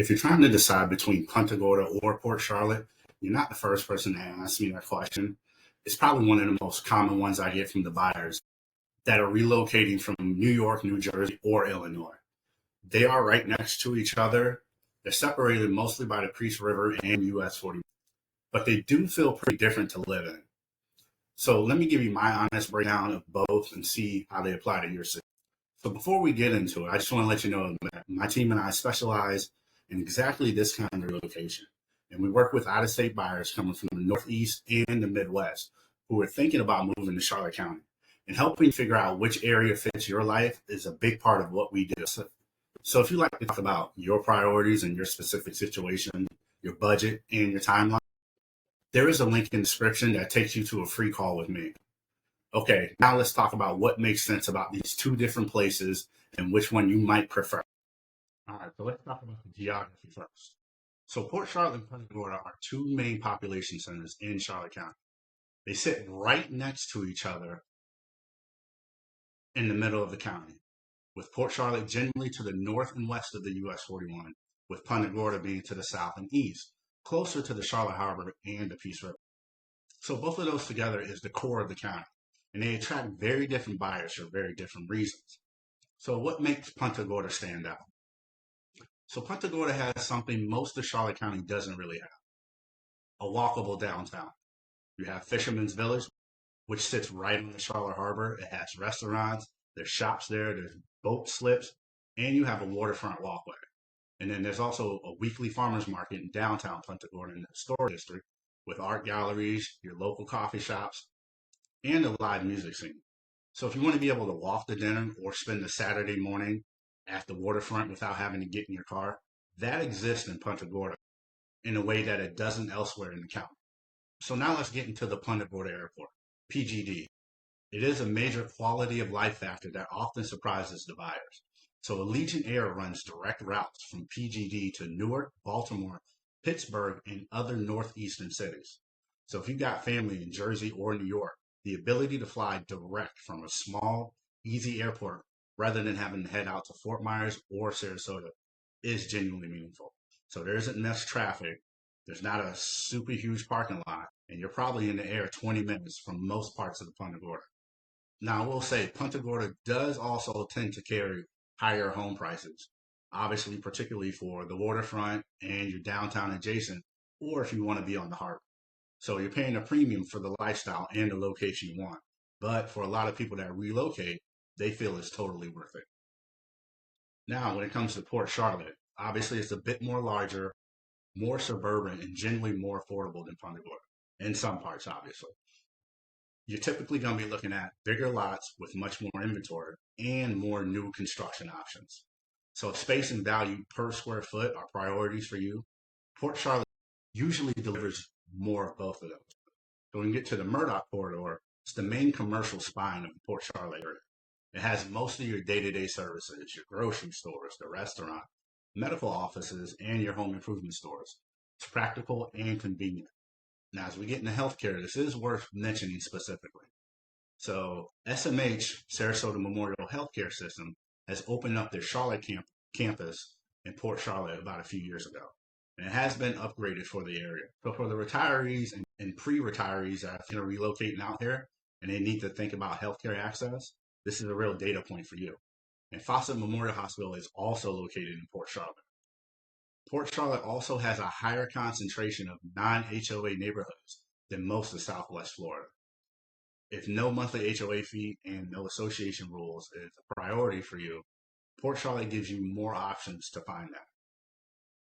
If you're trying to decide between Punta Gorda or Port Charlotte, you're not the first person to ask me that question. It's probably one of the most common ones I get from the buyers that are relocating from New York, New Jersey, or Illinois. They are right next to each other. They're separated mostly by the Peace River and US 40, but they do feel pretty different to live in. So let me give you my honest breakdown of both and see how they apply to your city. So before we get into it, I just want to let you know that my team and I specialize in exactly this kind of relocation. And we work with out-of-state buyers coming from the Northeast and the Midwest who are thinking about moving to Charlotte County. And helping figure out which area fits your life is a big part of what we do. So if you like to talk about your priorities and your specific situation, your budget, and your timeline, there is a link in the description that takes you to a free call with me. Okay, now let's talk about what makes sense about these two different places and which one you might prefer. All right, so let's talk about the geography first. So Port Charlotte and Punta Gorda are two main population centers in Charlotte County. They sit right next to each other in the middle of the county, with Port Charlotte generally to the north and west of the US 41, with Punta Gorda being to the south and east, closer to the Charlotte Harbor and the Peace River. So both of those together is the core of the county, and they attract very different buyers for very different reasons. So what makes Punta Gorda stand out? So Punta Gorda has something most of Charlotte County doesn't really have: a walkable downtown. You have Fisherman's Village, which sits right on the Charlotte Harbor. It has restaurants, there's shops there, there's boat slips, and you have a waterfront walkway. And then there's also a weekly farmers market in downtown Punta Gorda in the historic district with art galleries, your local coffee shops, and a live music scene. So if you want to be able to walk to dinner or spend a Saturday morning at the waterfront without having to get in your car, that exists in Punta Gorda in a way that it doesn't elsewhere in the county. So now let's get into the Punta Gorda Airport, PGD. It is a major quality of life factor that often surprises the buyers. So Allegiant Air runs direct routes from PGD to Newark, Baltimore, Pittsburgh, and other northeastern cities. So if you've got family in Jersey or New York, the ability to fly direct from a small, easy airport rather than having to head out to Fort Myers or Sarasota is genuinely meaningful. So there isn't much traffic. There's not a super huge parking lot, and you're probably in the air 20 minutes from most parts of the Punta Gorda. Now, I will say Punta Gorda does also tend to carry higher home prices, obviously, particularly for the waterfront and your downtown adjacent, or if you want to be on the harbor. So you're paying a premium for the lifestyle and the location you want. But for a lot of people that relocate, they feel it's totally worth it. Now, when it comes to Port Charlotte, obviously it's a bit more larger, more suburban, and generally more affordable than Punta Gorda, in some parts, obviously. You're typically going to be looking at bigger lots with much more inventory and more new construction options. So space and value per square foot are priorities for you. Port Charlotte usually delivers more of both of those. So when you get to the Murdoch corridor, it's the main commercial spine of the Port Charlotte area. It has most of your day-to-day services, your grocery stores, the restaurant, medical offices, and your home improvement stores. It's practical and convenient. Now, as we get into healthcare, this is worth mentioning specifically. So SMH, Sarasota Memorial Healthcare System, has opened up their Charlotte campus in Port Charlotte about a few years ago. And it has been upgraded for the area. So for the retirees and pre-retirees that are relocating out here and they need to think about healthcare access, this is a real data point for you. And Fawcett Memorial Hospital is also located in Port Charlotte. Port Charlotte also has a higher concentration of non-HOA neighborhoods than most of Southwest Florida. If no monthly HOA fee and no association rules is a priority for you, Port Charlotte gives you more options to find that.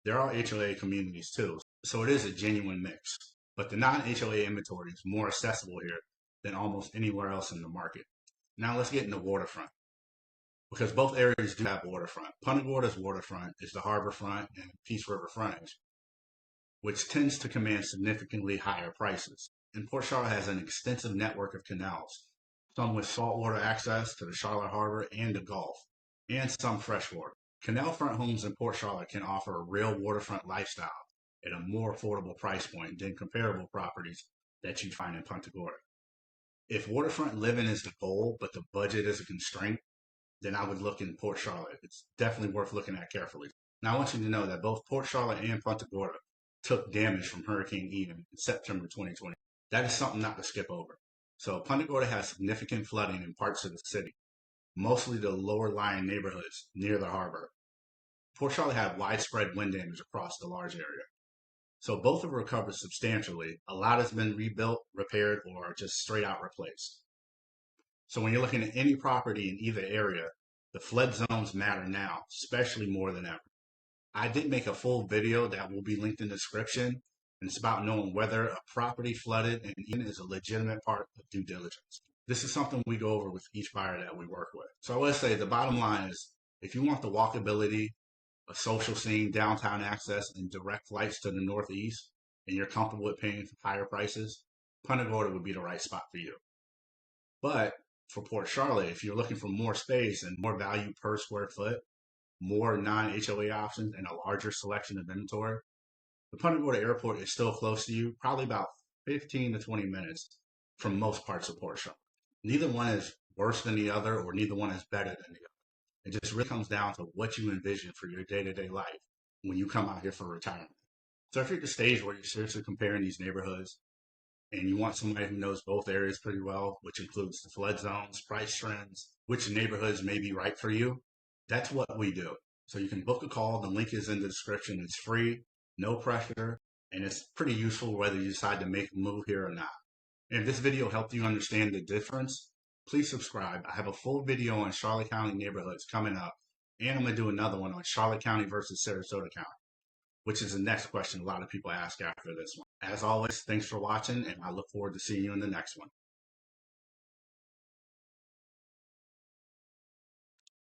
There are HOA communities too, so it is a genuine mix. But the non-HOA inventory is more accessible here than almost anywhere else in the market. Now let's get into waterfront, because both areas do have waterfront. Punta Gorda's waterfront is the harbor front and Peace River frontage, which tends to command significantly higher prices. And Port Charlotte has an extensive network of canals, some with saltwater access to the Charlotte Harbor and the Gulf, and some freshwater. Canal front homes in Port Charlotte can offer a real waterfront lifestyle at a more affordable price point than comparable properties that you'd find in Punta Gorda. If waterfront living is the goal, but the budget is a constraint, then I would look in Port Charlotte. It's definitely worth looking at carefully. Now I want you to know that both Port Charlotte and Punta Gorda took damage from Hurricane Ian in September 2020. That is something not to skip over. So Punta Gorda has significant flooding in parts of the city, mostly the lower lying neighborhoods near the harbor. Port Charlotte had widespread wind damage across the large area. So both have recovered substantially. A lot has been rebuilt, repaired, or just straight out replaced. So when you're looking at any property in either area, the flood zones matter now, especially more than ever. I did make a full video that will be linked in the description, and it's about knowing whether a property flooded and even is a legitimate part of due diligence. This is something we go over with each buyer that we work with. So I would say the bottom line is, if you want the walkability, a social scene, downtown access, and direct flights to the Northeast, and you're comfortable with paying higher prices, Punta Gorda would be the right spot for you. But for Port Charlotte, if you're looking for more space and more value per square foot, more non-HOA options, and a larger selection of inventory, the Punta Gorda Airport is still close to you, probably about 15 to 20 minutes from most parts of Port Charlotte. Neither one is worse than the other, or neither one is better than the other. It just really comes down to what you envision for your day-to-day life when you come out here for retirement. So if you're at the stage where you're seriously comparing these neighborhoods and you want somebody who knows both areas pretty well, which includes the flood zones, price trends, which neighborhoods may be right for you, that's what we do. So you can book a call. The link is in the description. It's free, no pressure, and it's pretty useful whether you decide to make a move here or not. And if this video helped you understand the difference, please subscribe. I have a full video on Charlotte County neighborhoods coming up, and I'm going to do another one on Charlotte County versus Sarasota County, which is the next question a lot of people ask after this one. As always, thanks for watching, and I look forward to seeing you in the next one.